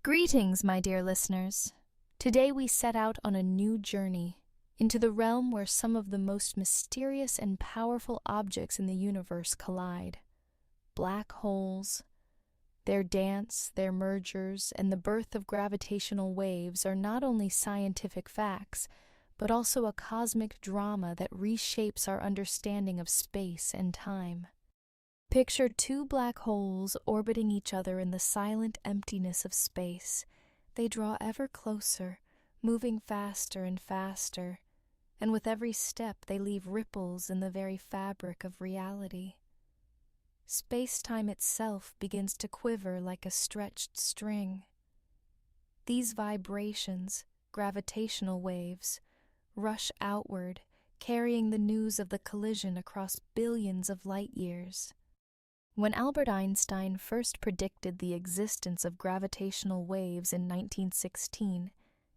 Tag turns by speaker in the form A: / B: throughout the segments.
A: Greetings, my dear listeners. Today we set out on a new journey into the realm where some of the most mysterious and powerful objects in the universe collide. Black holes. Their dance, their mergers, and the birth of gravitational waves are not only scientific facts, but also a cosmic drama that reshapes our understanding of space and time. Picture two black holes orbiting each other in the silent emptiness of space. They draw ever closer, moving faster and faster, and with every step they leave ripples in the very fabric of reality. Space-time itself begins to quiver like a stretched string. These vibrations, gravitational waves, rush outward, carrying the news of the collision across billions of light years. When Albert Einstein first predicted the existence of gravitational waves in 1916,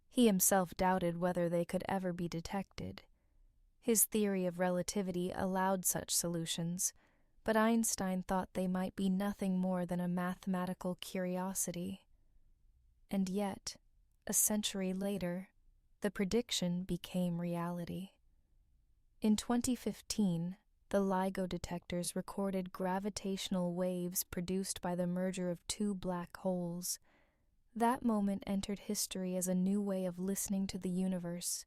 A: he himself doubted whether they could ever be detected. His theory of relativity allowed such solutions, but Einstein thought they might be nothing more than a mathematical curiosity. And yet, a century later, the prediction became reality. In 2015, the LIGO detectors recorded gravitational waves produced by the merger of two black holes. That moment entered history as a new way of listening to the universe.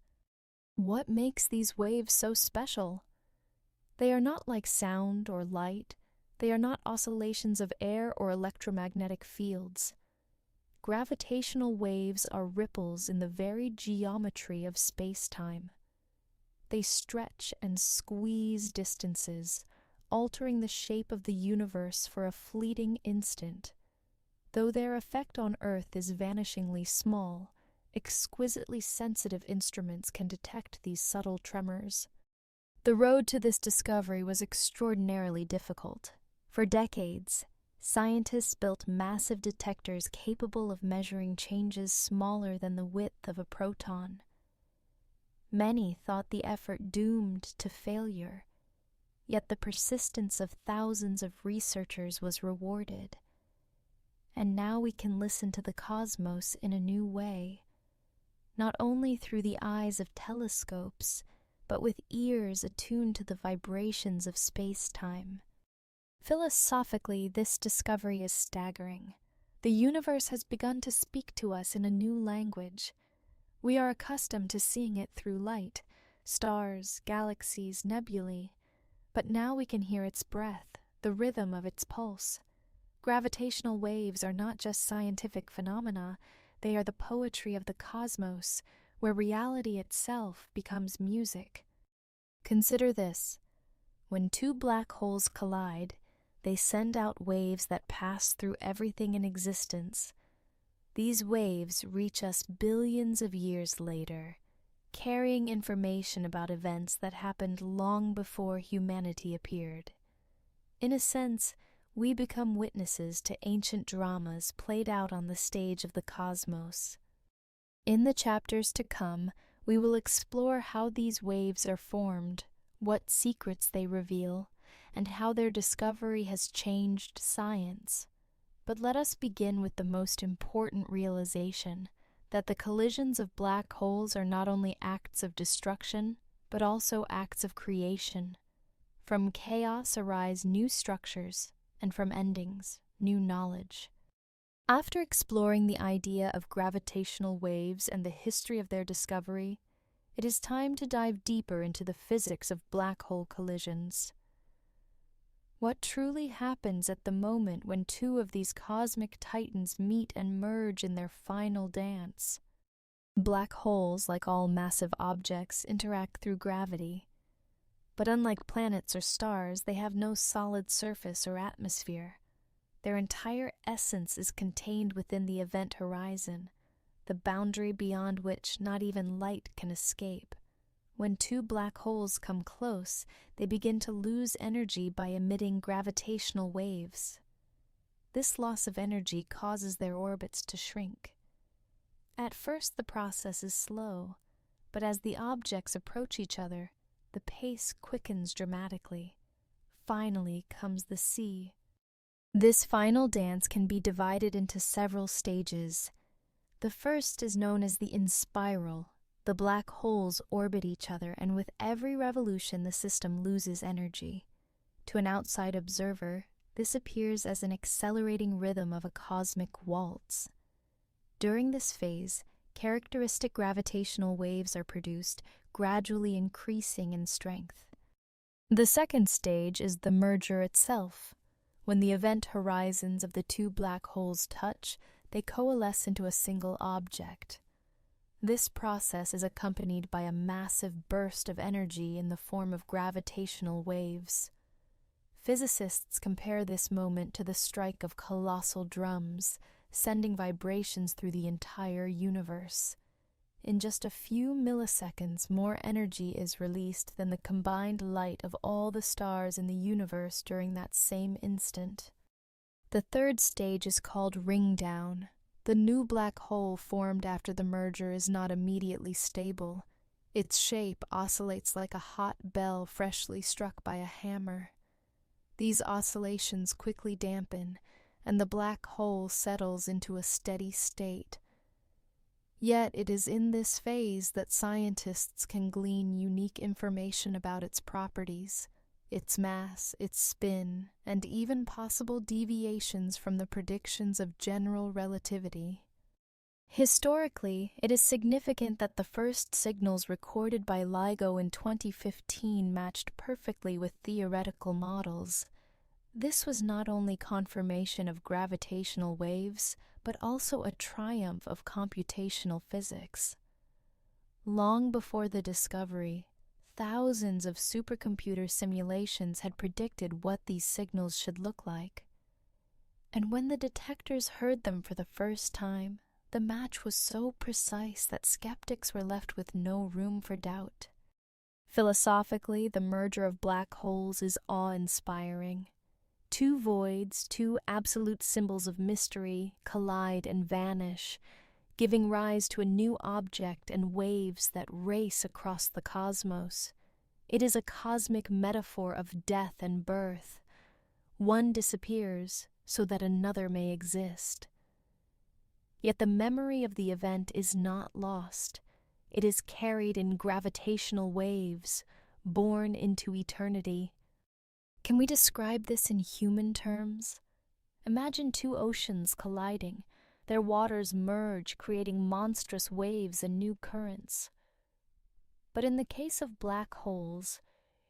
A: What makes these waves so special? They are not like sound or light. They are not oscillations of air or electromagnetic fields. Gravitational waves are ripples in the very geometry of space-time. They stretch and squeeze distances, altering the shape of the universe for a fleeting instant. Though their effect on Earth is vanishingly small, exquisitely sensitive instruments can detect these subtle tremors. The road to this discovery was extraordinarily difficult. For decades, scientists built massive detectors capable of measuring changes smaller than the width of a proton. Many thought the effort doomed to failure, yet the persistence of thousands of researchers was rewarded. And now we can listen to the cosmos in a new way, not only through the eyes of telescopes, but with ears attuned to the vibrations of space-time. Philosophically, this discovery is staggering. The universe has begun to speak to us in a new language. We are accustomed to seeing it through light, stars, galaxies, nebulae, but now we can hear its breath, the rhythm of its pulse. Gravitational waves are not just scientific phenomena, they are the poetry of the cosmos, where reality itself becomes music. Consider this. When two black holes collide, they send out waves that pass through everything in existence. These waves reach us billions of years later, carrying information about events that happened long before humanity appeared. In a sense, we become witnesses to ancient dramas played out on the stage of the cosmos. In the chapters to come, we will explore how these waves are formed, what secrets they reveal, and how their discovery has changed science. But let us begin with the most important realization, that the collisions of black holes are not only acts of destruction, but also acts of creation. From chaos arise new structures, and from endings, new knowledge. After exploring the idea of gravitational waves and the history of their discovery, it is time to dive deeper into the physics of black hole collisions. What truly happens at the moment when two of these cosmic titans meet and merge in their final dance? Black holes, like all massive objects, interact through gravity. But unlike planets or stars, they have no solid surface or atmosphere. Their entire essence is contained within the event horizon, the boundary beyond which not even light can escape. When two black holes come close, they begin to lose energy by emitting gravitational waves. This loss of energy causes their orbits to shrink. At first, the process is slow, but as the objects approach each other, the pace quickens dramatically. Finally comes the sea. This final dance can be divided into several stages. The first is known as the inspiral. The black holes orbit each other, and with every revolution, the system loses energy. To an outside observer, this appears as an accelerating rhythm of a cosmic waltz. During this phase, characteristic gravitational waves are produced, gradually increasing in strength. The second stage is the merger itself. When the event horizons of the two black holes touch, they coalesce into a single object. This process is accompanied by a massive burst of energy in the form of gravitational waves. Physicists compare this moment to the strike of colossal drums, sending vibrations through the entire universe. In just a few milliseconds, more energy is released than the combined light of all the stars in the universe during that same instant. The third stage is called ring down. The new black hole formed after the merger is not immediately stable. Its shape oscillates like a hot bell freshly struck by a hammer. These oscillations quickly dampen, and the black hole settles into a steady state. Yet it is in this phase that scientists can glean unique information about its properties, its mass, its spin, and even possible deviations from the predictions of general relativity. Historically, it is significant that the first signals recorded by LIGO in 2015 matched perfectly with theoretical models. This was not only confirmation of gravitational waves, but also a triumph of computational physics. Long before the discovery, thousands of supercomputer simulations had predicted what these signals should look like. And when the detectors heard them for the first time, the match was so precise that skeptics were left with no room for doubt. Philosophically, the merger of black holes is awe-inspiring. Two voids, two absolute symbols of mystery, collide and vanish, giving rise to a new object and waves that race across the cosmos. It is a cosmic metaphor of death and birth. One disappears so that another may exist. Yet the memory of the event is not lost. It is carried in gravitational waves, borne into eternity. Can we describe this in human terms? Imagine two oceans colliding. Their waters merge, creating monstrous waves and new currents. But in the case of black holes,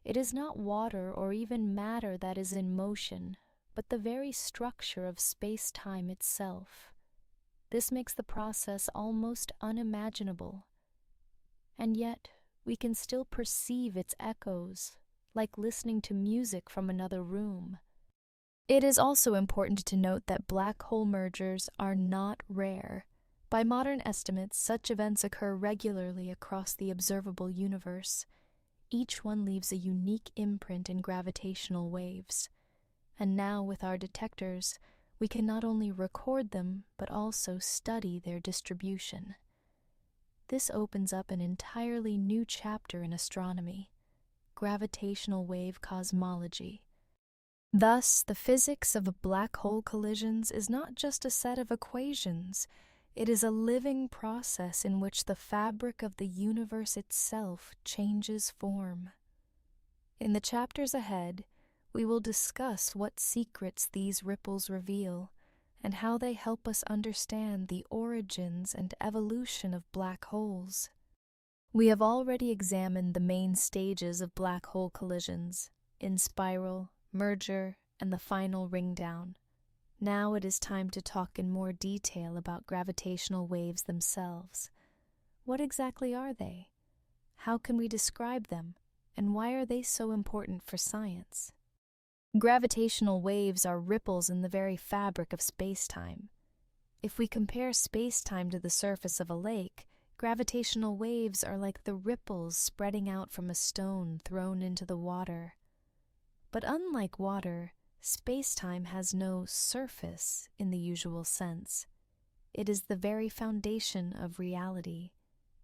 A: it is not water or even matter that is in motion, but the very structure of space-time itself. This makes the process almost unimaginable. And yet, we can still perceive its echoes, like listening to music from another room. It is also important to note that black hole mergers are not rare. By modern estimates, such events occur regularly across the observable universe. Each one leaves a unique imprint in gravitational waves. And now, with our detectors, we can not only record them, but also study their distribution. This opens up an entirely new chapter in astronomy: gravitational wave cosmology. Thus, the physics of black hole collisions is not just a set of equations. It is a living process in which the fabric of the universe itself changes form. In the chapters ahead, we will discuss what secrets these ripples reveal and how they help us understand the origins and evolution of black holes. We have already examined the main stages of black hole collisions: inspiral, merger, and the final ring down. Now it is time to talk in more detail about gravitational waves themselves. What exactly are they? How can we describe them? And why are they so important for science? Gravitational waves are ripples in the very fabric of space-time. If we compare space-time to the surface of a lake, gravitational waves are like the ripples spreading out from a stone thrown into the water. But unlike water, space-time has no surface in the usual sense. It is the very foundation of reality,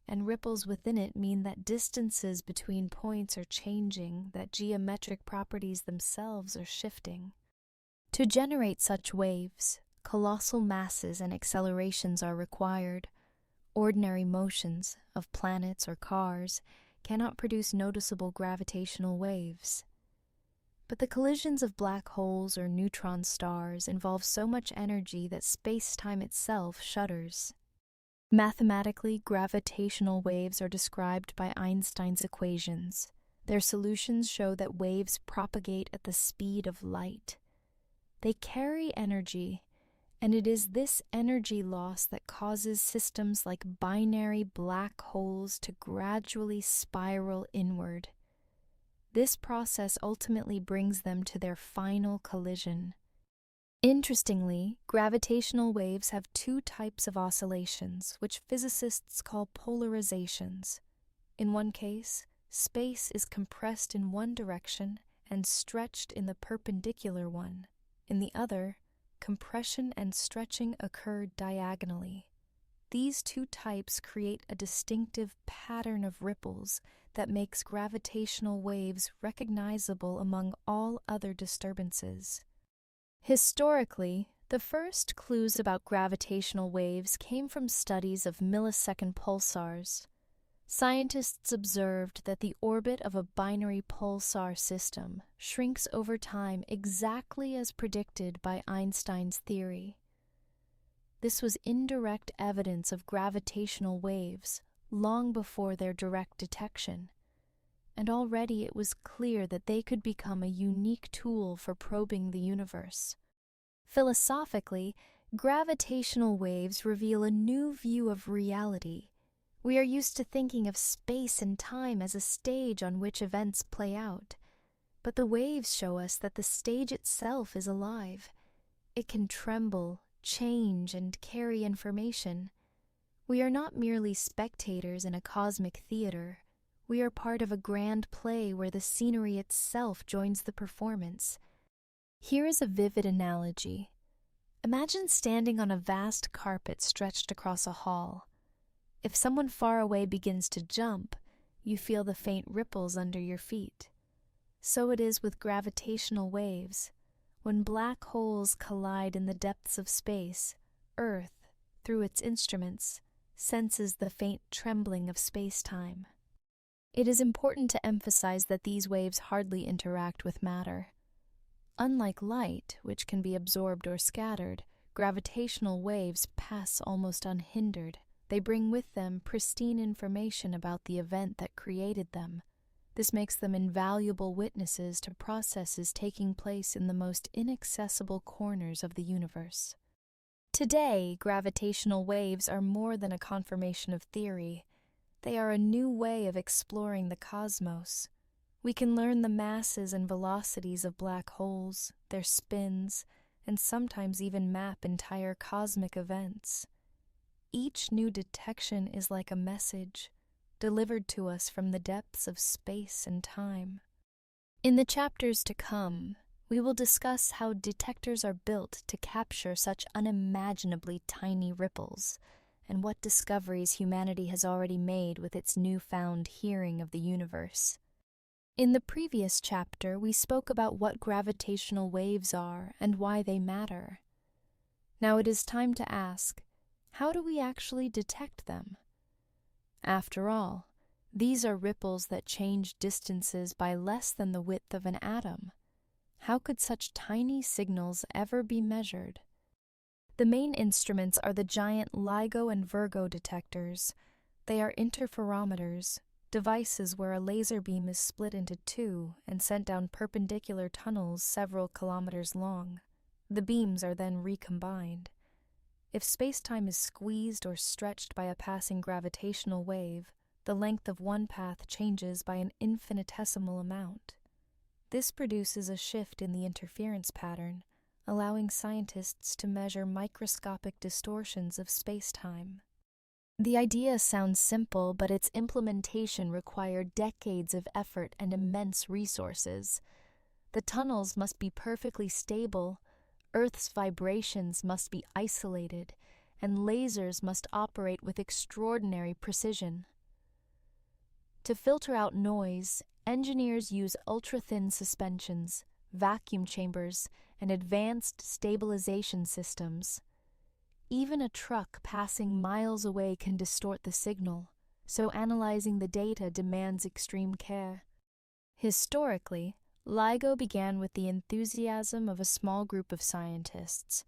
A: and ripples within it mean that distances between points are changing, that geometric properties themselves are shifting. To generate such waves, colossal masses and accelerations are required. Ordinary motions of planets or cars cannot produce noticeable gravitational waves. But the collisions of black holes or neutron stars involve so much energy that space-time itself shudders. Mathematically, gravitational waves are described by Einstein's equations. Their solutions show that waves propagate at the speed of light. They carry energy, and it is this energy loss that causes systems like binary black holes to gradually spiral inward. This process ultimately brings them to their final collision. Interestingly, gravitational waves have two types of oscillations, which physicists call polarizations. In one case, space is compressed in one direction and stretched in the perpendicular one. In the other, compression and stretching occur diagonally. These two types create a distinctive pattern of ripples that makes gravitational waves recognizable among all other disturbances. Historically, the first clues about gravitational waves came from studies of millisecond pulsars. Scientists observed that the orbit of a binary pulsar system shrinks over time exactly as predicted by Einstein's theory. This was indirect evidence of gravitational waves long before their direct detection, and already it was clear that they could become a unique tool for probing the universe. Philosophically, gravitational waves reveal a new view of reality. We are used to thinking of space and time as a stage on which events play out, but the waves show us that the stage itself is alive. It can tremble, change, and carry information. We are not merely spectators in a cosmic theater. We are part of a grand play where the scenery itself joins the performance. Here is a vivid analogy. Imagine standing on a vast carpet stretched across a hall. If someone far away begins to jump, you feel the faint ripples under your feet. So it is with gravitational waves. When black holes collide in the depths of space, Earth, through its instruments, senses the faint trembling of space-time. It is important to emphasize that these waves hardly interact with matter. Unlike light, which can be absorbed or scattered, gravitational waves pass almost unhindered. They bring with them pristine information about the event that created them. This makes them invaluable witnesses to processes taking place in the most inaccessible corners of the universe. Today, gravitational waves are more than a confirmation of theory. They are a new way of exploring the cosmos. We can learn the masses and velocities of black holes, their spins, and sometimes even map entire cosmic events. Each new detection is like a message, delivered to us from the depths of space and time. In the chapters to come, we will discuss how detectors are built to capture such unimaginably tiny ripples, and what discoveries humanity has already made with its newfound hearing of the universe. In the previous chapter, we spoke about what gravitational waves are and why they matter. Now it is time to ask, how do we actually detect them? After all, these are ripples that change distances by less than the width of an atom. How could such tiny signals ever be measured? The main instruments are the giant LIGO and Virgo detectors. They are interferometers, devices where a laser beam is split into two and sent down perpendicular tunnels several kilometers long. The beams are then recombined. If space-time is squeezed or stretched by a passing gravitational wave, the length of one path changes by an infinitesimal amount. This produces a shift in the interference pattern, allowing scientists to measure microscopic distortions of space-time. The idea sounds simple, but its implementation required decades of effort and immense resources. The tunnels must be perfectly stable, Earth's vibrations must be isolated, and lasers must operate with extraordinary precision. To filter out noise, engineers use ultra-thin suspensions, vacuum chambers, and advanced stabilization systems. Even a truck passing miles away can distort the signal, so analyzing the data demands extreme care. Historically, LIGO began with the enthusiasm of a small group of scientists,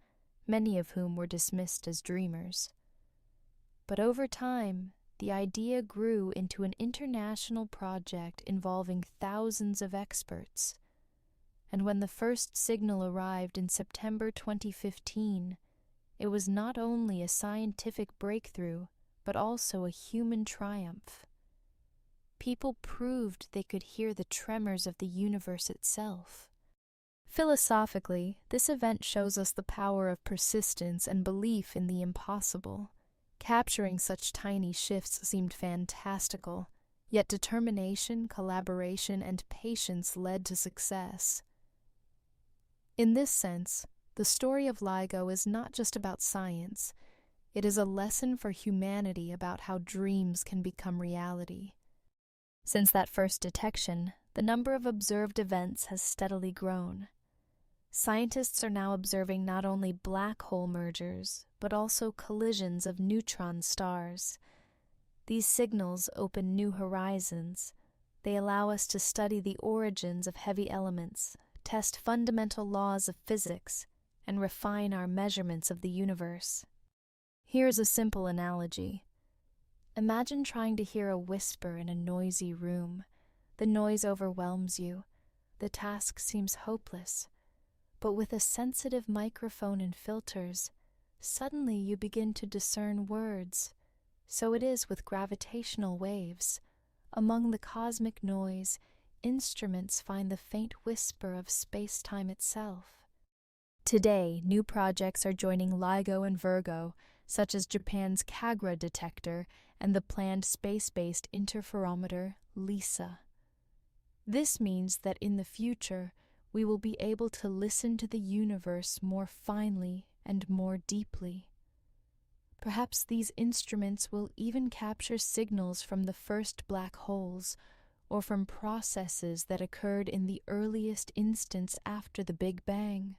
A: many of whom were dismissed as dreamers. But over time, the idea grew into an international project involving thousands of experts. And when the first signal arrived in September 2015, it was not only a scientific breakthrough, but also a human triumph. People proved they could hear the tremors of the universe itself. Philosophically, this event shows us the power of persistence and belief in the impossible. Capturing such tiny shifts seemed fantastical, yet determination, collaboration, and patience led to success. In this sense, the story of LIGO is not just about science. It is a lesson for humanity about how dreams can become reality. Since that first detection, the number of observed events has steadily grown. Scientists are now observing not only black hole mergers, but also collisions of neutron stars. These signals open new horizons. They allow us to study the origins of heavy elements, test fundamental laws of physics, and refine our measurements of the universe. Here's a simple analogy. Imagine trying to hear a whisper in a noisy room. The noise overwhelms you. The task seems hopeless. But with a sensitive microphone and filters, suddenly you begin to discern words. So it is with gravitational waves. Among the cosmic noise, instruments find the faint whisper of spacetime itself. Today, new projects are joining LIGO and Virgo, such as Japan's Kagra detector and the planned space-based interferometer LISA. This means that in the future, we will be able to listen to the universe more finely and more deeply. Perhaps these instruments will even capture signals from the first black holes or from processes that occurred in the earliest instance after the Big Bang.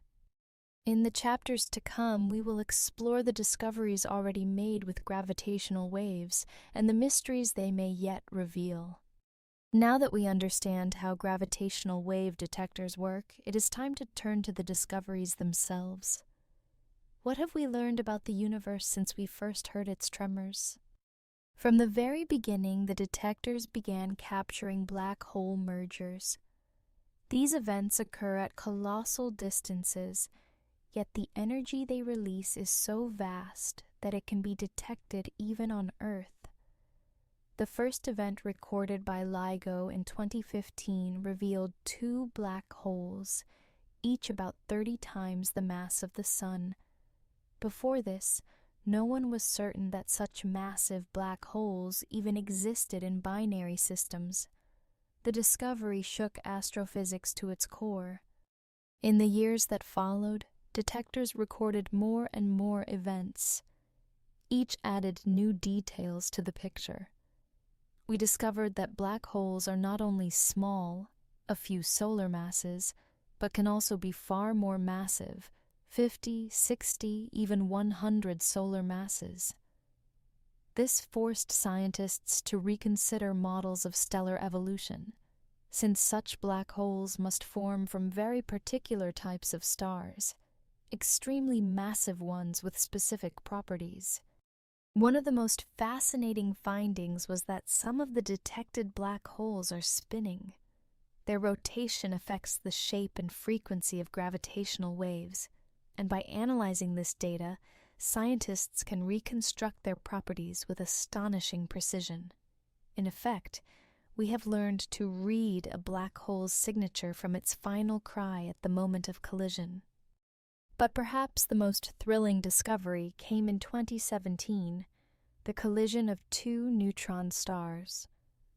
A: In the chapters to come, we will explore the discoveries already made with gravitational waves and the mysteries they may yet reveal. Now that we understand how gravitational wave detectors work, it is time to turn to the discoveries themselves. What have we learned about the universe since we first heard its tremors? From the very beginning, the detectors began capturing black hole mergers. These events occur at colossal distances, yet the energy they release is so vast that it can be detected even on Earth. The first event recorded by LIGO in 2015 revealed two black holes, each about 30 times the mass of the Sun. Before this, no one was certain that such massive black holes even existed in binary systems. The discovery shook astrophysics to its core. In the years that followed, detectors recorded more and more events. Each added new details to the picture. We discovered that black holes are not only small, a few solar masses, but can also be far more massive, 50, 60, even 100 solar masses. This forced scientists to reconsider models of stellar evolution, since such black holes must form from very particular types of stars, extremely massive ones with specific properties. One of the most fascinating findings was that some of the detected black holes are spinning. Their rotation affects the shape and frequency of gravitational waves, and by analyzing this data, scientists can reconstruct their properties with astonishing precision. In effect, we have learned to read a black hole's signature from its final cry at the moment of collision. But perhaps the most thrilling discovery came in 2017, the collision of two neutron stars.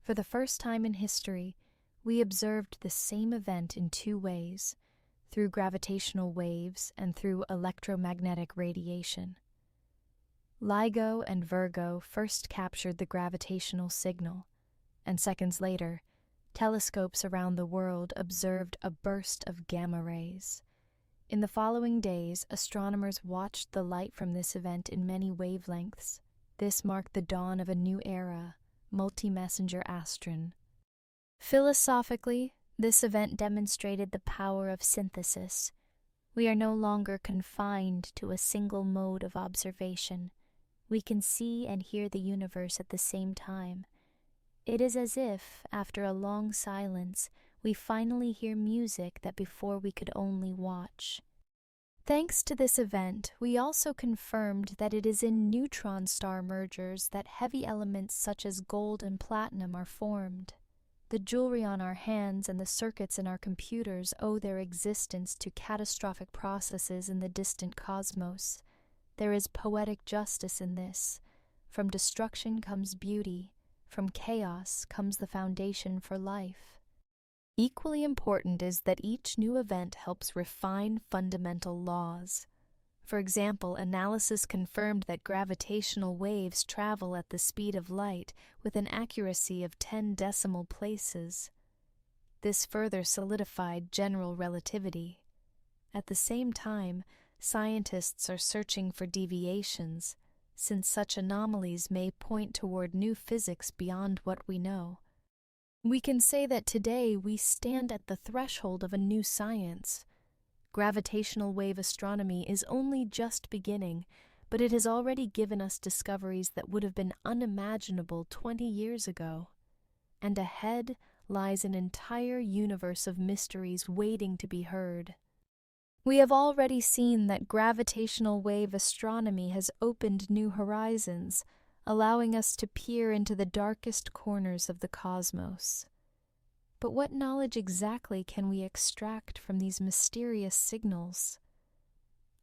A: For the first time in history, we observed the same event in two ways, through gravitational waves and through electromagnetic radiation. LIGO and Virgo first captured the gravitational signal, and seconds later, telescopes around the world observed a burst of gamma rays. In the following days, astronomers watched the light from this event in many wavelengths. This marked the dawn of a new era, multi-messenger astron. Philosophically, this event demonstrated the power of synthesis. We are no longer confined to a single mode of observation. We can see and hear the universe at the same time. It is as if, after a long silence, we finally hear music that before we could only watch. Thanks to this event, we also confirmed that it is in neutron star mergers that heavy elements such as gold and platinum are formed. The jewelry on our hands and the circuits in our computers owe their existence to catastrophic processes in the distant cosmos. There is poetic justice in this. From destruction comes beauty. From chaos comes the foundation for life. Equally important is that each new event helps refine fundamental laws. For example, analysis confirmed that gravitational waves travel at the speed of light with an accuracy of 10 decimal places. This further solidified general relativity. At the same time, scientists are searching for deviations, since such anomalies may point toward new physics beyond what we know. We can say that today we stand at the threshold of a new science. Gravitational wave astronomy is only just beginning, but it has already given us discoveries that would have been unimaginable 20 years ago. And ahead lies an entire universe of mysteries waiting to be heard. We have already seen that gravitational wave astronomy has opened new horizons, allowing us to peer into the darkest corners of the cosmos. But what knowledge exactly can we extract from these mysterious signals?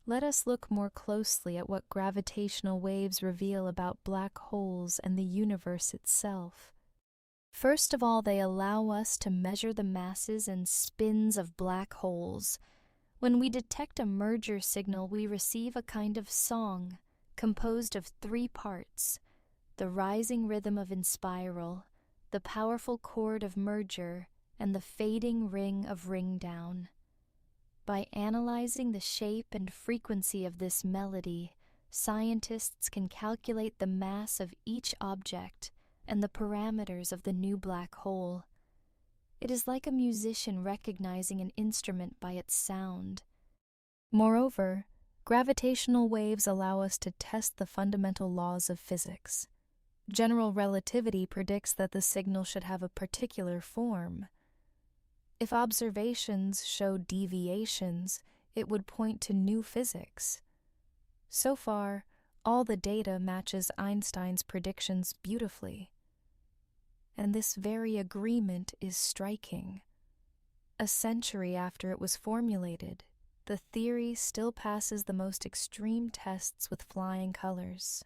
A: Let us look more closely at what gravitational waves reveal about black holes and the universe itself. First of all, they allow us to measure the masses and spins of black holes. When we detect a merger signal, we receive a kind of song composed of 3 parts: the rising rhythm of inspiral, the powerful chord of merger, and the fading ring of ringdown. By analyzing the shape and frequency of this melody, scientists can calculate the mass of each object and the parameters of the new black hole. It is like a musician recognizing an instrument by its sound. Moreover, gravitational waves allow us to test the fundamental laws of physics. General relativity predicts that the signal should have a particular form. If observations show deviations, it would point to new physics. So far, all the data matches Einstein's predictions beautifully. And this very agreement is striking. A century after it was formulated, the theory still passes the most extreme tests with flying colors.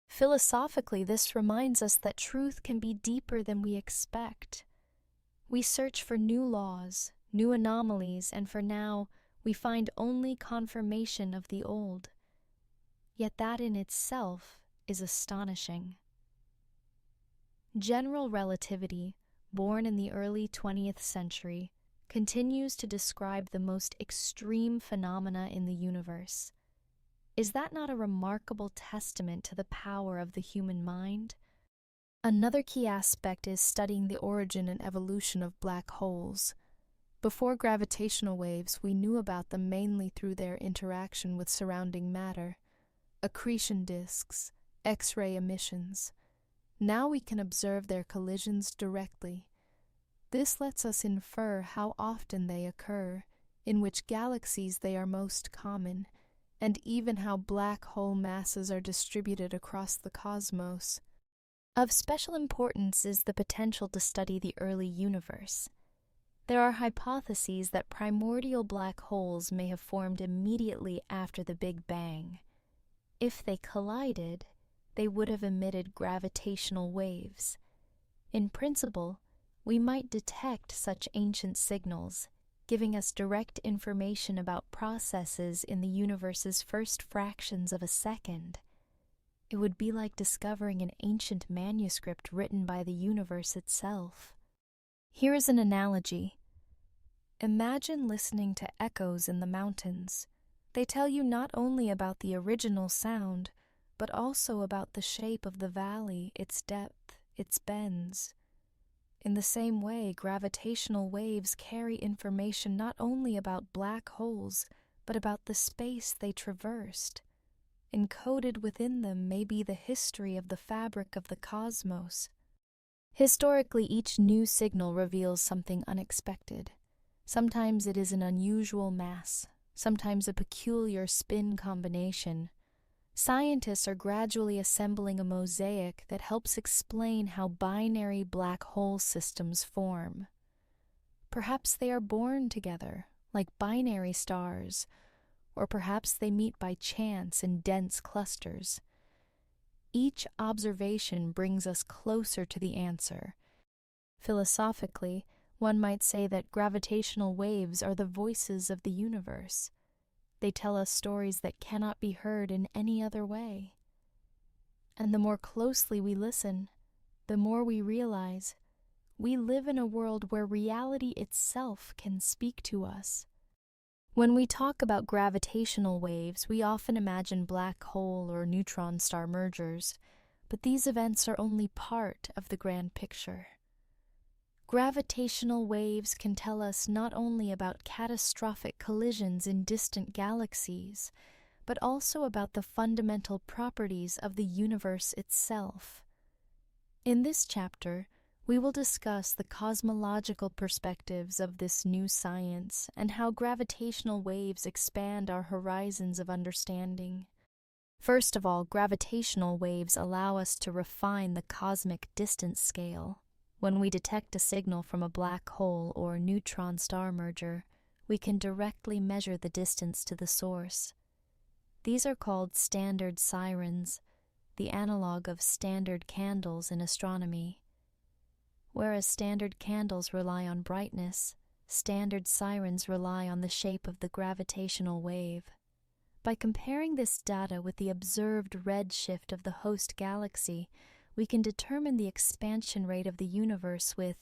A: Philosophically, this reminds us that truth can be deeper than we expect. We search for new laws, new anomalies, and for now, we find only confirmation of the old. Yet that in itself is astonishing. General relativity, born in the early 20th century, continues to describe the most extreme phenomena in the universe. Is that not a remarkable testament to the power of the human mind? Another key aspect is studying the origin and evolution of black holes. Before gravitational waves, we knew about them mainly through their interaction with surrounding matter, accretion disks, X-ray emissions. Now we can observe their collisions directly. This lets us infer how often they occur, in which galaxies they are most common, and even how black hole masses are distributed across the cosmos. Of special importance is the potential to study the early universe. There are hypotheses that primordial black holes may have formed immediately after the Big Bang. If they collided, they would have emitted gravitational waves. In principle, we might detect such ancient signals, giving us direct information about processes in the universe's first fractions of a second. It would be like discovering an ancient manuscript written by the universe itself. Here is an analogy. Imagine listening to echoes in the mountains. They tell you not only about the original sound, but also about the shape of the valley, its depth, its bends. In the same way, gravitational waves carry information not only about black holes, but about the space they traversed. Encoded within them may be the history of the fabric of the cosmos. Historically, each new signal reveals something unexpected. Sometimes it is an unusual mass, sometimes a peculiar spin combination. Scientists are gradually assembling a mosaic that helps explain how binary black hole systems form. Perhaps they are born together, like binary stars, or perhaps they meet by chance in dense clusters. Each observation brings us closer to the answer. Philosophically, one might say that gravitational waves are the voices of the universe. They tell us stories that cannot be heard in any other way. And the more closely we listen, the more we realize we live in a world where reality itself can speak to us. When we talk about gravitational waves, we often imagine black hole or neutron star mergers, but these events are only part of the grand picture. Gravitational waves can tell us not only about catastrophic collisions in distant galaxies, but also about the fundamental properties of the universe itself. In this chapter, we will discuss the cosmological perspectives of this new science and how gravitational waves expand our horizons of understanding. First of all, gravitational waves allow us to refine the cosmic distance scale. When we detect a signal from a black hole or neutron star merger, we can directly measure the distance to the source. These are called standard sirens, the analog of standard candles in astronomy. Whereas standard candles rely on brightness, standard sirens rely on the shape of the gravitational wave. By comparing this data with the observed redshift of the host galaxy, we can determine the expansion rate of the universe with.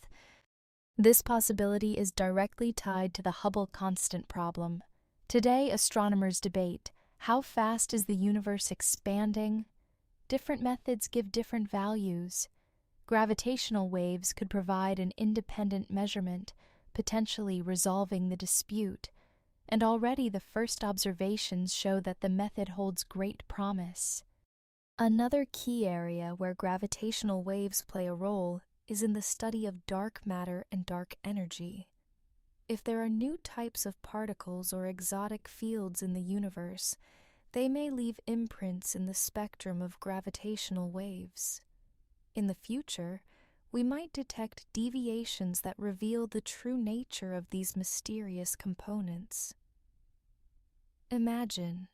A: This possibility is directly tied to the Hubble constant problem. Today, astronomers debate, how fast is the universe expanding? Different methods give different values. Gravitational waves could provide an independent measurement, potentially resolving the dispute, and already the first observations show that the method holds great promise. Another key area where gravitational waves play a role is in the study of dark matter and dark energy. If there are new types of particles or exotic fields in the universe, they may leave imprints in the spectrum of gravitational waves. In the future, we might detect deviations that reveal the true nature of these mysterious components. Imagine,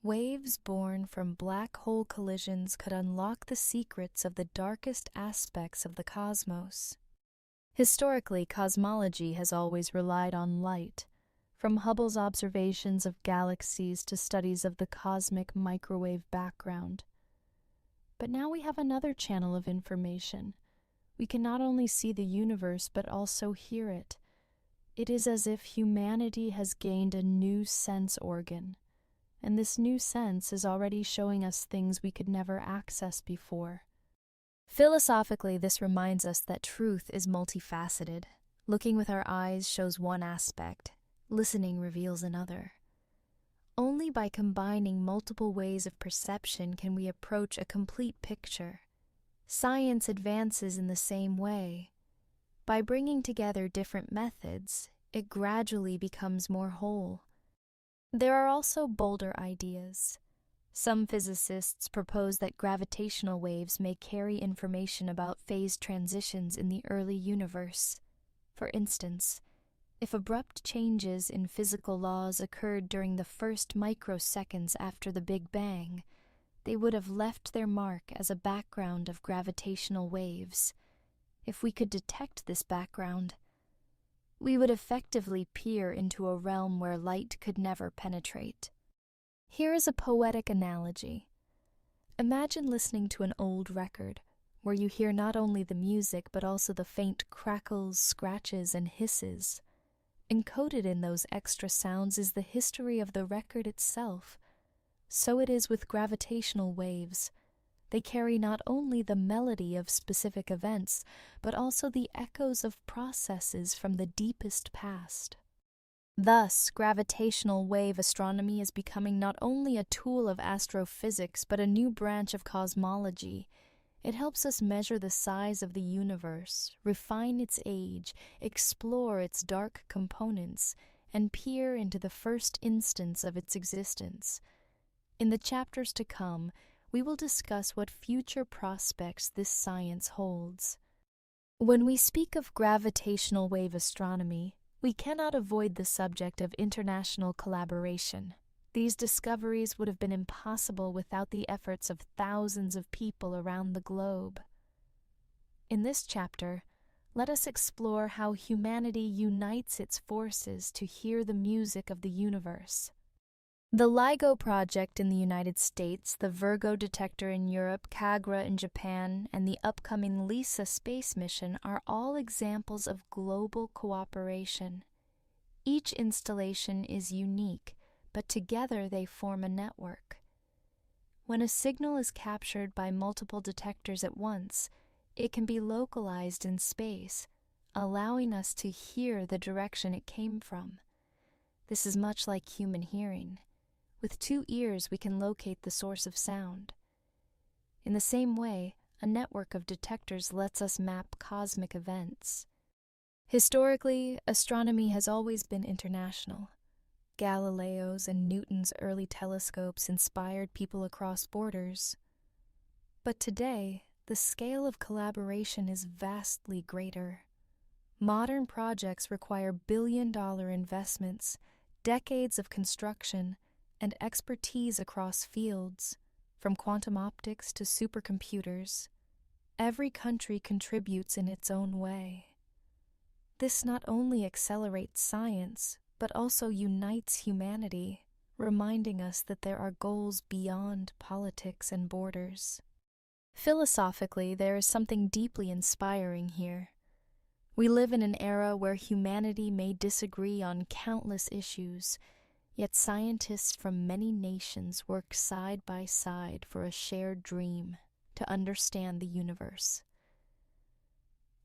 A: waves born from black hole collisions could unlock the secrets of the darkest aspects of the cosmos. Historically, cosmology has always relied on light, from Hubble's observations of galaxies to studies of the cosmic microwave background. But now we have another channel of information. We can not only see the universe, but also hear it. It is as if humanity has gained a new sense organ, and this new sense is already showing us things we could never access before. Philosophically, this reminds us that truth is multifaceted. Looking with our eyes shows one aspect, listening reveals another. Only by combining multiple ways of perception can we approach a complete picture. Science advances in the same way. By bringing together different methods, it gradually becomes more whole. There are also bolder ideas. Some physicists propose that gravitational waves may carry information about phase transitions in the early universe. For instance, if abrupt changes in physical laws occurred during the first microseconds after the Big Bang, they would have left their mark as a background of gravitational waves. If we could detect this background, we would effectively peer into a realm where light could never penetrate. Here is a poetic analogy. Imagine listening to an old record, where you hear not only the music but also the faint crackles, scratches, and hisses. Encoded in those extra sounds is the history of the record itself. So it is with gravitational waves. They carry not only the melody of specific events, but also the echoes of processes from the deepest past. Thus, gravitational wave astronomy is becoming not only a tool of astrophysics, but a new branch of cosmology. It helps us measure the size of the universe, refine its age, explore its dark components, and peer into the first instance of its existence. In the chapters to come, we will discuss what future prospects this science holds. When we speak of gravitational wave astronomy, we cannot avoid the subject of international collaboration. These discoveries would have been impossible without the efforts of thousands of people around the globe. In this chapter, let us explore how humanity unites its forces to hear the music of the universe. The LIGO project in the United States, the Virgo detector in Europe, CAGRA in Japan, and the upcoming LISA space mission are all examples of global cooperation. Each installation is unique, but together they form a network. When a signal is captured by multiple detectors at once, it can be localized in space, allowing us to hear the direction it came from. This is much like human hearing. With 2 ears, we can locate the source of sound. In the same way, a network of detectors lets us map cosmic events. Historically, astronomy has always been international. Galileo's and Newton's early telescopes inspired people across borders. But today, the scale of collaboration is vastly greater. Modern projects require billion-dollar investments, decades of construction, and expertise across fields, from quantum optics to supercomputers. Every country contributes in its own way. This not only accelerates science, but also unites humanity, reminding us that there are goals beyond politics and borders. Philosophically, there is something deeply inspiring here. We live in an era where humanity may disagree on countless issues, yet scientists from many nations work side by side for a shared dream to understand the universe.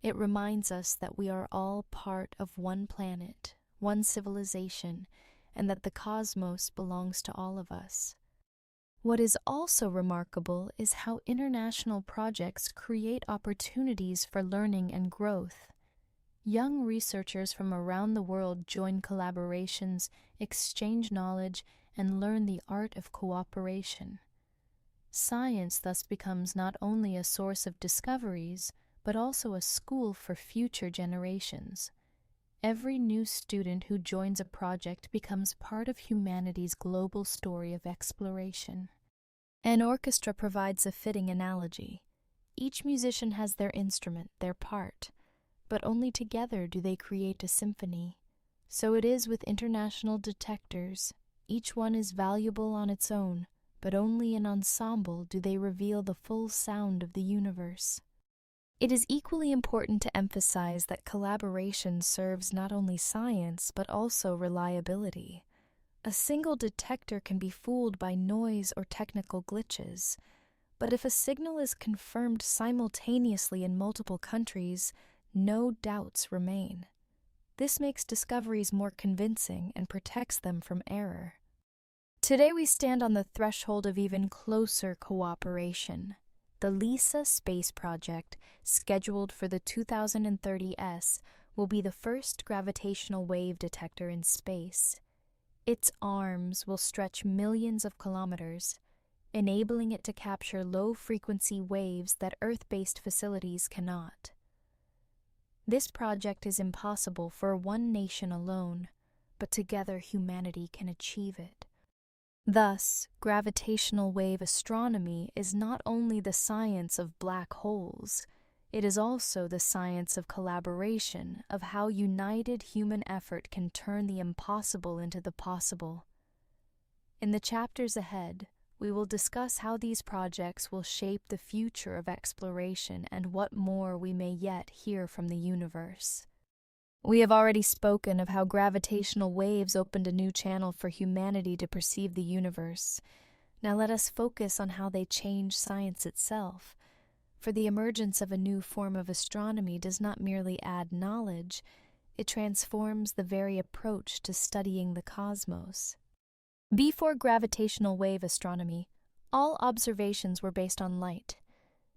A: It reminds us that we are all part of one planet, one civilization, and that the cosmos belongs to all of us. What is also remarkable is how international projects create opportunities for learning and growth. Young researchers from around the world join collaborations, exchange knowledge, and learn the art of cooperation. Science thus becomes not only a source of discoveries, but also a school for future generations. Every new student who joins a project becomes part of humanity's global story of exploration. An orchestra provides a fitting analogy. Each musician has their instrument, their part, but only together do they create a symphony. So it is with international detectors. Each one is valuable on its own, but only in ensemble do they reveal the full sound of the universe. It is equally important to emphasize that collaboration serves not only science, but also reliability. A single detector can be fooled by noise or technical glitches, but if a signal is confirmed simultaneously in multiple countries, no doubts remain. This makes discoveries more convincing and protects them from error. Today we stand on the threshold of even closer cooperation. The LISA space project, scheduled for the 2030s, will be the first gravitational wave detector in space. Its arms will stretch millions of kilometers, enabling it to capture low-frequency waves that Earth-based facilities cannot. This project is impossible for one nation alone, but together humanity can achieve it. Thus, gravitational wave astronomy is not only the science of black holes, it is also the science of collaboration, of how united human effort can turn the impossible into the possible. In the chapters ahead, we will discuss how these projects will shape the future of exploration and what more we may yet hear from the universe. We have already spoken of how gravitational waves opened a new channel for humanity to perceive the universe. Now let us focus on how they change science itself. For the emergence of a new form of astronomy does not merely add knowledge, it transforms the very approach to studying the cosmos. Before gravitational wave astronomy, all observations were based on light.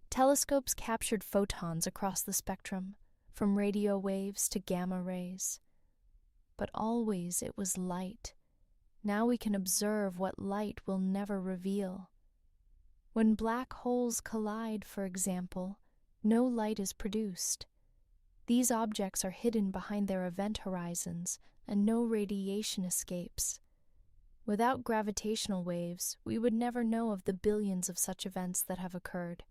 A: Telescopes captured photons across the spectrum, from radio waves to gamma rays. But always it was light. Now we can observe what light will never reveal. When black holes collide, for example, no light is produced. These objects are hidden behind their event horizons, and no radiation escapes. Without gravitational waves, we would never know of the billions of such events that have occurred.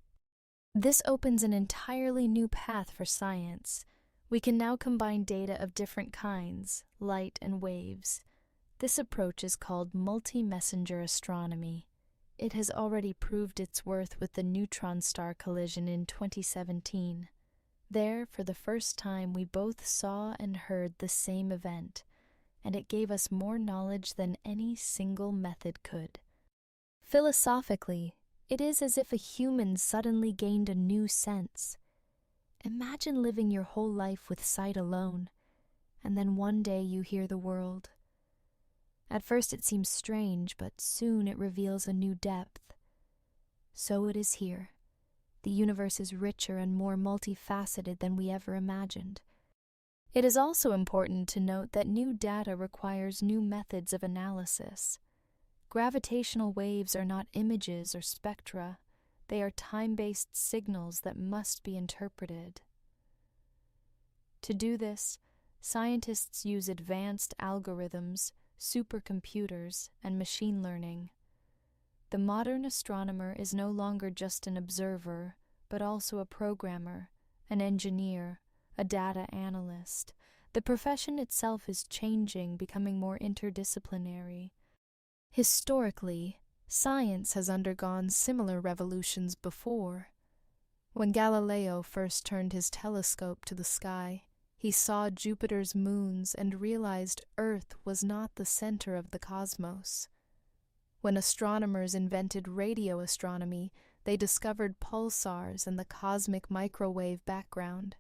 A: This opens an entirely new path for science. We can now combine data of different kinds, light and waves. This approach is called multi-messenger astronomy. It has already proved its worth with the neutron star collision in 2017. There, for the first time, we both saw and heard the same event, and it gave us more knowledge than any single method could. Philosophically, it is as if a human suddenly gained a new sense. Imagine living your whole life with sight alone, and then one day you hear the world. At first it seems strange, but soon it reveals a new depth. So it is here. The universe is richer and more multifaceted than we ever imagined. It is also important to note that new data requires new methods of analysis. Gravitational waves are not images or spectra. They are time-based signals that must be interpreted. To do this, scientists use advanced algorithms, supercomputers, and machine learning. The modern astronomer is no longer just an observer, but also a programmer, an engineer, a data analyst. The profession itself is changing, becoming more interdisciplinary. Historically, science has undergone similar revolutions before. When Galileo first turned his telescope to the sky, he saw Jupiter's moons and realized Earth was not the center of the cosmos. When astronomers invented radio astronomy, they discovered pulsars and the cosmic microwave background.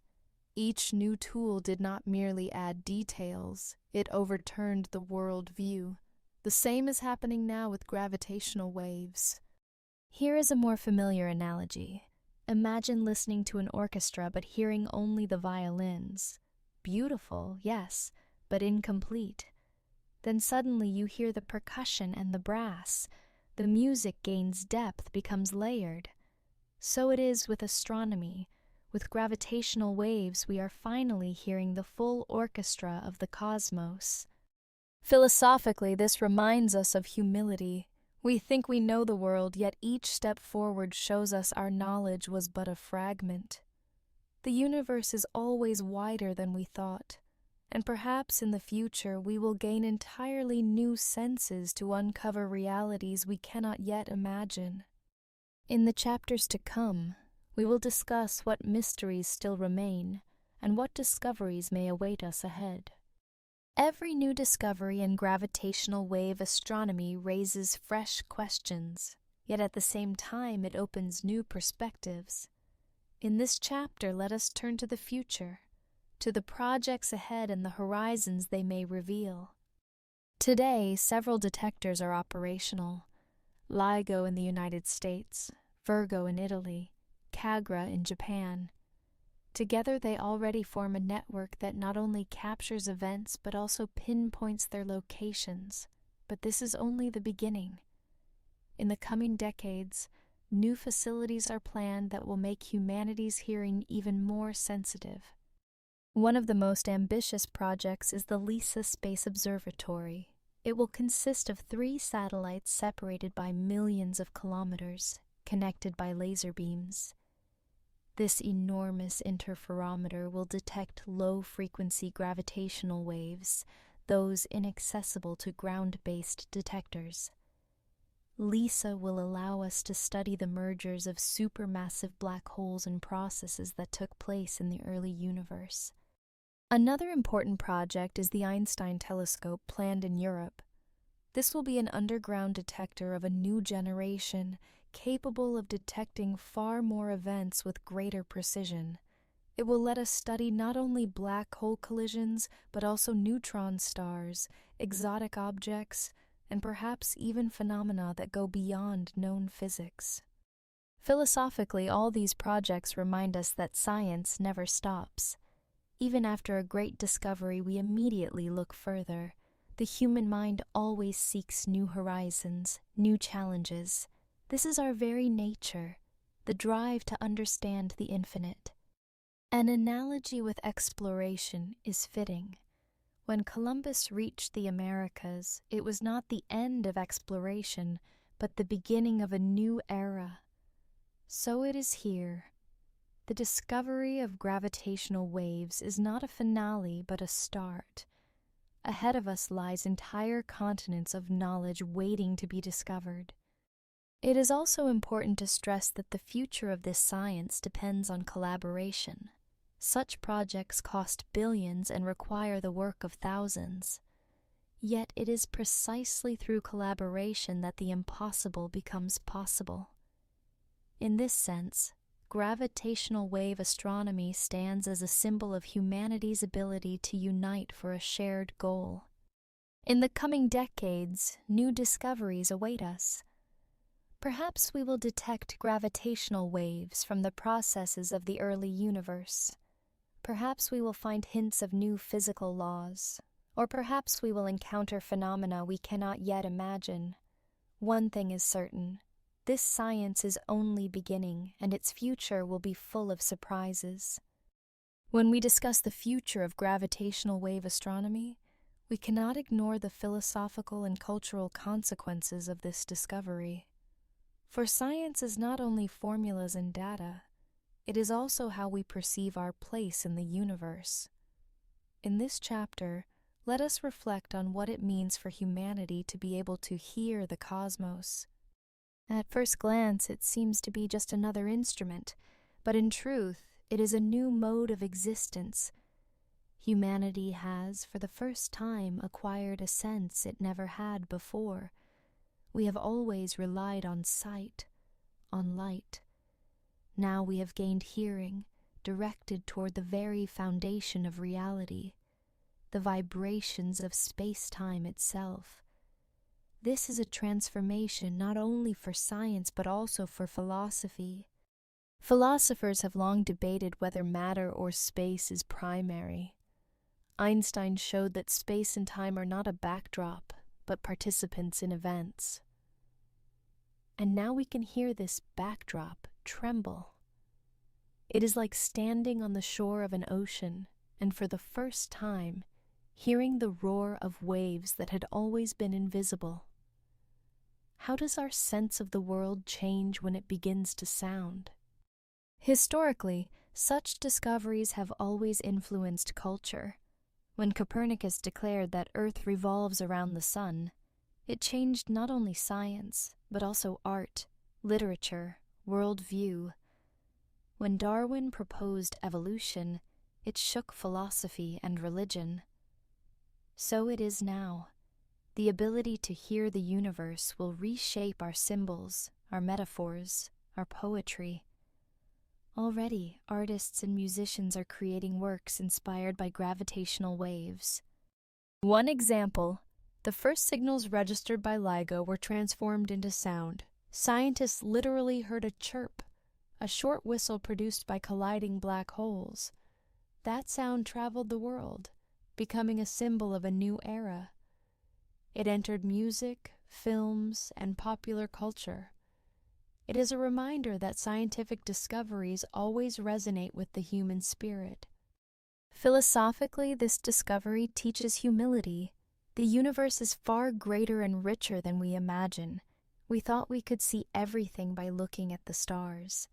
A: Each new tool did not merely add details, it overturned the world view. The same is happening now with gravitational waves. Here is a more familiar analogy. Imagine listening to an orchestra but hearing only the violins. Beautiful, yes, but incomplete. Then suddenly you hear the percussion and the brass. The music gains depth, becomes layered. So it is with astronomy. With gravitational waves, we are finally hearing the full orchestra of the cosmos. Philosophically, this reminds us of humility. We think we know the world, yet each step forward shows us our knowledge was but a fragment. The universe is always wider than we thought, and perhaps in the future we will gain entirely new senses to uncover realities we cannot yet imagine. In the chapters to come, we will discuss what mysteries still remain and what discoveries may await us ahead. Every new discovery in gravitational wave astronomy raises fresh questions, yet at the same time it opens new perspectives. In this chapter, let us turn to the future, to the projects ahead and the horizons they may reveal. Today, several detectors are operational: LIGO in the United States, Virgo in Italy, CAGRA in Japan. Together they already form a network that not only captures events but also pinpoints their locations. But this is only the beginning. In the coming decades, new facilities are planned that will make humanity's hearing even more sensitive. One of the most ambitious projects is the LISA Space Observatory. It will consist of 3 satellites separated by millions of kilometers, connected by laser beams. This enormous interferometer will detect low-frequency gravitational waves, those inaccessible to ground-based detectors. LISA will allow us to study the mergers of supermassive black holes and processes that took place in the early universe. Another important project is the Einstein telescope planned in Europe. This will be an underground detector of a new generation, capable of detecting far more events with greater precision. It will let us study not only black hole collisions, but also neutron stars, exotic objects, and perhaps even phenomena that go beyond known physics. Philosophically, all these projects remind us that science never stops. Even after a great discovery, we immediately look further. The human mind always seeks new horizons, new challenges. This is our very nature, the drive to understand the infinite. An analogy with exploration is fitting. When Columbus reached the Americas, it was not the end of exploration, but the beginning of a new era. So it is here. The discovery of gravitational waves is not a finale, but a start. Ahead of us lies entire continents of knowledge waiting to be discovered. It is also important to stress that the future of this science depends on collaboration. Such projects cost billions and require the work of thousands. Yet it is precisely through collaboration that the impossible becomes possible. In this sense, gravitational wave astronomy stands as a symbol of humanity's ability to unite for a shared goal. In the coming decades, new discoveries await us. Perhaps we will detect gravitational waves from the processes of the early universe. Perhaps we will find hints of new physical laws, or perhaps we will encounter phenomena we cannot yet imagine. One thing is certain. This science is only beginning, and its future will be full of surprises. When we discuss the future of gravitational wave astronomy, we cannot ignore the philosophical and cultural consequences of this discovery. For science is not only formulas and data, it is also how we perceive our place in the universe. In this chapter, let us reflect on what it means for humanity to be able to hear the cosmos. At first glance, it seems to be just another instrument, but in truth, it is a new mode of existence. Humanity has, for the first time, acquired a sense it never had before. We have always relied on sight, on light. Now we have gained hearing, directed toward the very foundation of reality, the vibrations of space-time itself. This is a transformation not only for science but also for philosophy. Philosophers have long debated whether matter or space is primary. Einstein showed that space and time are not a backdrop, but participants in events. And now we can hear this backdrop tremble. It is like standing on the shore of an ocean, and for the first time, hearing the roar of waves that had always been invisible. How does our sense of the world change when it begins to sound? Historically, such discoveries have always influenced culture. When Copernicus declared that Earth revolves around the sun, it changed not only science, but also art, literature, worldview. When Darwin proposed evolution, it shook philosophy and religion. So it is now. The ability to hear the universe will reshape our symbols, our metaphors, our poetry. Already, artists and musicians are creating works inspired by gravitational waves. One example, the first signals registered by LIGO were transformed into sound. Scientists literally heard a chirp, a short whistle produced by colliding black holes. That sound traveled the world, becoming a symbol of a new era. It entered music, films, and popular culture. It is a reminder that scientific discoveries always resonate with the human spirit. Philosophically, this discovery teaches humility. The universe is far greater and richer than we imagine. We thought we could see everything by looking at the stars.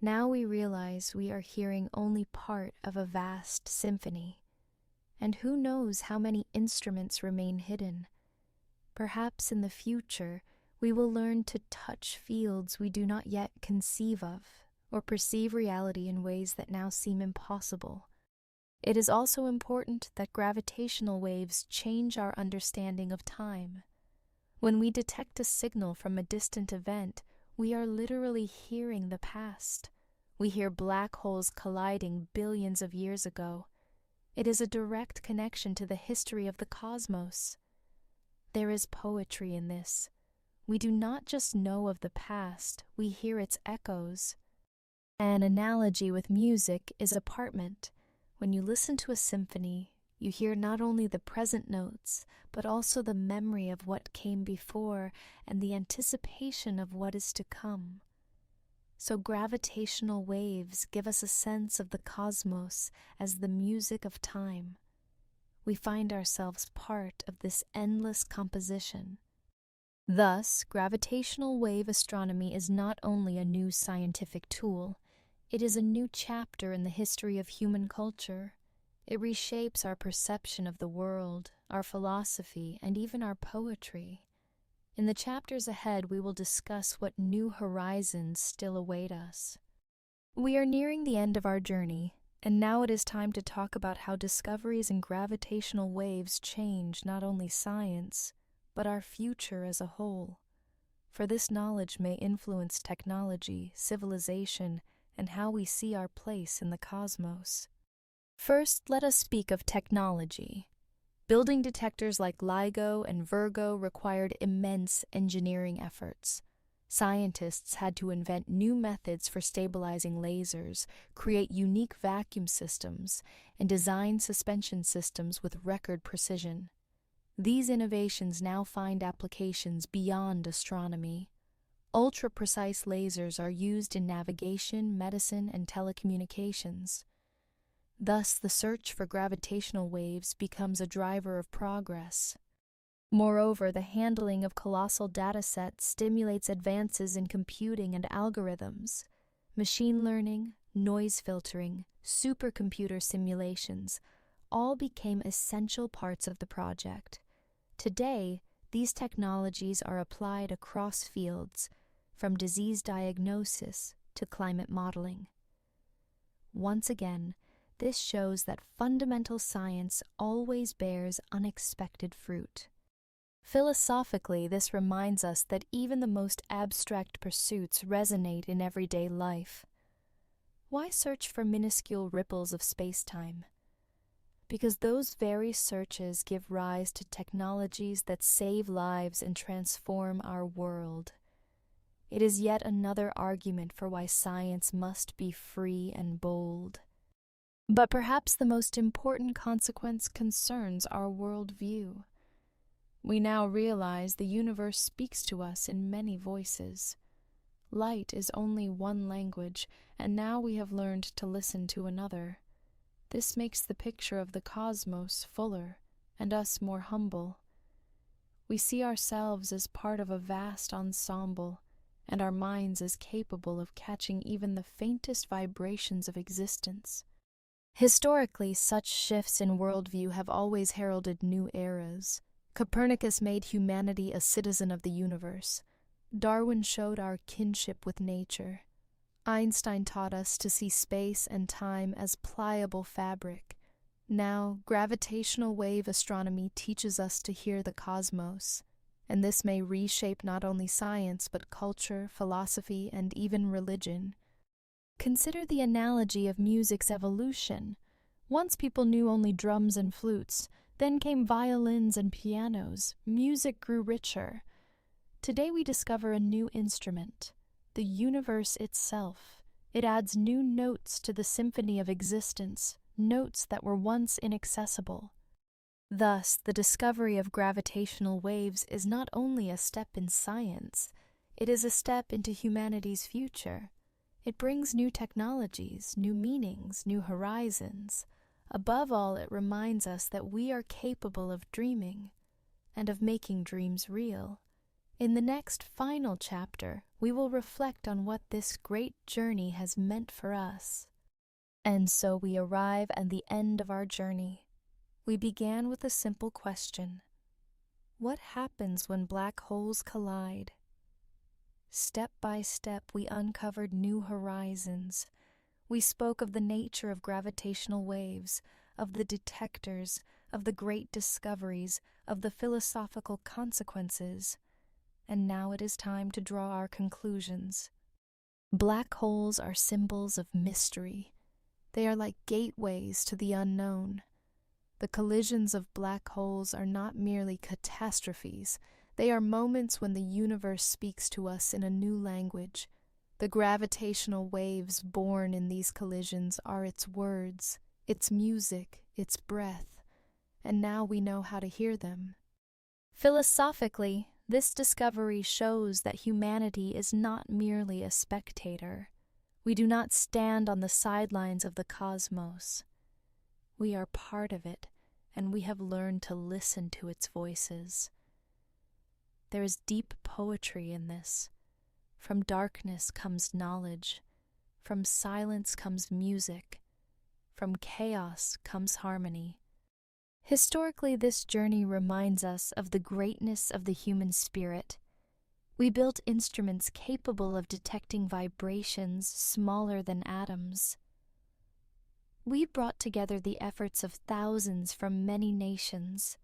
A: Now we realize we are hearing only part of a vast symphony. And who knows how many instruments remain hidden? Perhaps in the future, we will learn to touch fields we do not yet conceive of, or perceive reality in ways that now seem impossible. It is also important that gravitational waves change our understanding of time. When we detect a signal from a distant event, we are literally hearing the past. We hear black holes colliding billions of years ago. It is a direct connection to the history of the cosmos. There is poetry in this. We do not just know of the past, we hear its echoes. An analogy with music is apartment. When you listen to a symphony, you hear not only the present notes, but also the memory of what came before and the anticipation of what is to come. So gravitational waves give us a sense of the cosmos as the music of time. We find ourselves part of this endless composition. Thus, gravitational wave astronomy is not only a new scientific tool, it is a new chapter in the history of human culture. It reshapes our perception of the world, our philosophy, and even our poetry. In the chapters ahead, we will discuss what new horizons still await us. We are nearing the end of our journey, and now it is time to talk about how discoveries in gravitational waves change not only science, but our future as a whole. For this knowledge may influence technology, civilization, and how we see our place in the cosmos. First, let us speak of technology. Building detectors like LIGO and Virgo required immense engineering efforts. Scientists had to invent new methods for stabilizing lasers, create unique vacuum systems, and design suspension systems with record precision. These innovations now find applications beyond astronomy. Ultra-precise lasers are used in navigation, medicine, and telecommunications. Thus, the search for gravitational waves becomes a driver of progress. Moreover, the handling of colossal datasets stimulates advances in computing and algorithms. Machine learning, noise filtering, supercomputer simulations all became essential parts of the project. Today, these technologies are applied across fields, from disease diagnosis to climate modeling. Once again, this shows that fundamental science always bears unexpected fruit. Philosophically, this reminds us that even the most abstract pursuits resonate in everyday life. Why search for minuscule ripples of spacetime? Because those very searches give rise to technologies that save lives and transform our world. It is yet another argument for why science must be free and bold. But perhaps the most important consequence concerns our worldview. We now realize the universe speaks to us in many voices. Light is only one language, and now we have learned to listen to another. This makes the picture of the cosmos fuller, and us more humble. We see ourselves as part of a vast ensemble, and our minds as capable of catching even the faintest vibrations of existence. Historically, such shifts in worldview have always heralded new eras. Copernicus made humanity a citizen of the universe. Darwin showed our kinship with nature. Einstein taught us to see space and time as pliable fabric. Now, gravitational wave astronomy teaches us to hear the cosmos, and this may reshape not only science but culture, philosophy, and even religion. Consider the analogy of music's evolution. Once people knew only drums and flutes, then came violins and pianos. Music grew richer. Today we discover a new instrument, the universe itself. It adds new notes to the symphony of existence, notes that were once inaccessible. Thus, the discovery of gravitational waves is not only a step in science, it is a step into humanity's future. It brings new technologies, new meanings, new horizons. Above all, it reminds us that we are capable of dreaming and of making dreams real. In the next final chapter, we will reflect on what this great journey has meant for us. And so we arrive at the end of our journey. We began with a simple question. What happens when black holes collide? Step by step, we uncovered new horizons. We spoke of the nature of gravitational waves, of the detectors, of the great discoveries, of the philosophical consequences. And now it is time to draw our conclusions. Black holes are symbols of mystery. They are like gateways to the unknown. The collisions of black holes are not merely catastrophes. They are moments when the universe speaks to us in a new language. The gravitational waves born in these collisions are its words, its music, its breath, and now we know how to hear them. Philosophically, this discovery shows that humanity is not merely a spectator. We do not stand on the sidelines of the cosmos. We are part of it, and we have learned to listen to its voices. There is deep poetry in this. From darkness comes knowledge. From silence comes music. From chaos comes harmony. Historically, this journey reminds us of the greatness of the human spirit. We built instruments capable of detecting vibrations smaller than atoms. We brought together the efforts of thousands from many nations.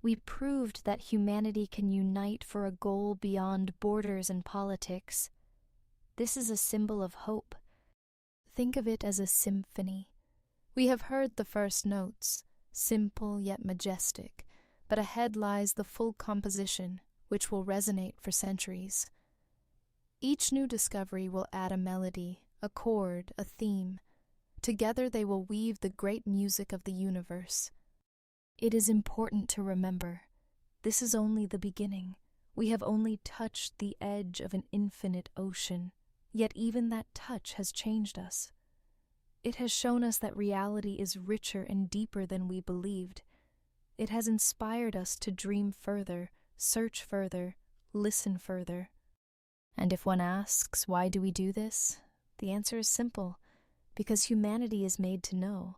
A: We proved that humanity can unite for a goal beyond borders and politics. This is a symbol of hope. Think of it as a symphony. We have heard the first notes, simple yet majestic, but ahead lies the full composition, which will resonate for centuries. Each new discovery will add a melody, a chord, a theme. Together they will weave the great music of the universe. It is important to remember, this is only the beginning. We have only touched the edge of an infinite ocean, yet even that touch has changed us. It has shown us that reality is richer and deeper than we believed. It has inspired us to dream further, search further, listen further. And if one asks, why do we do this? The answer is simple. Because humanity is made to know.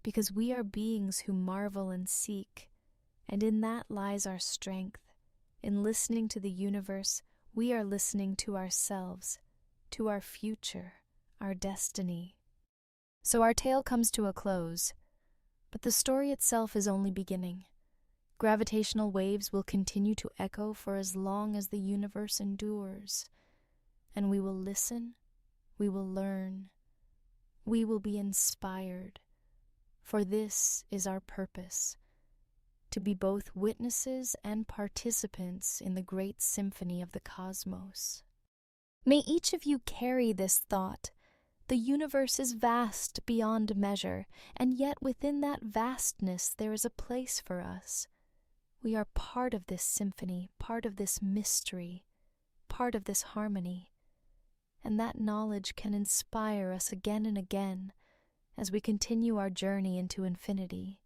A: Because we are beings who marvel and seek. And in that lies our strength. In listening to the universe, we are listening to ourselves, to our future, our destiny. So our tale comes to a close, but the story itself is only beginning. Gravitational waves will continue to echo for as long as the universe endures, and we will listen, we will learn, we will be inspired, for this is our purpose, to be both witnesses and participants in the great symphony of the cosmos. May each of you carry this thought. The universe is vast beyond measure, and yet within that vastness there is a place for us. We are part of this symphony, part of this mystery, part of this harmony, and that knowledge can inspire us again and again as we continue our journey into infinity.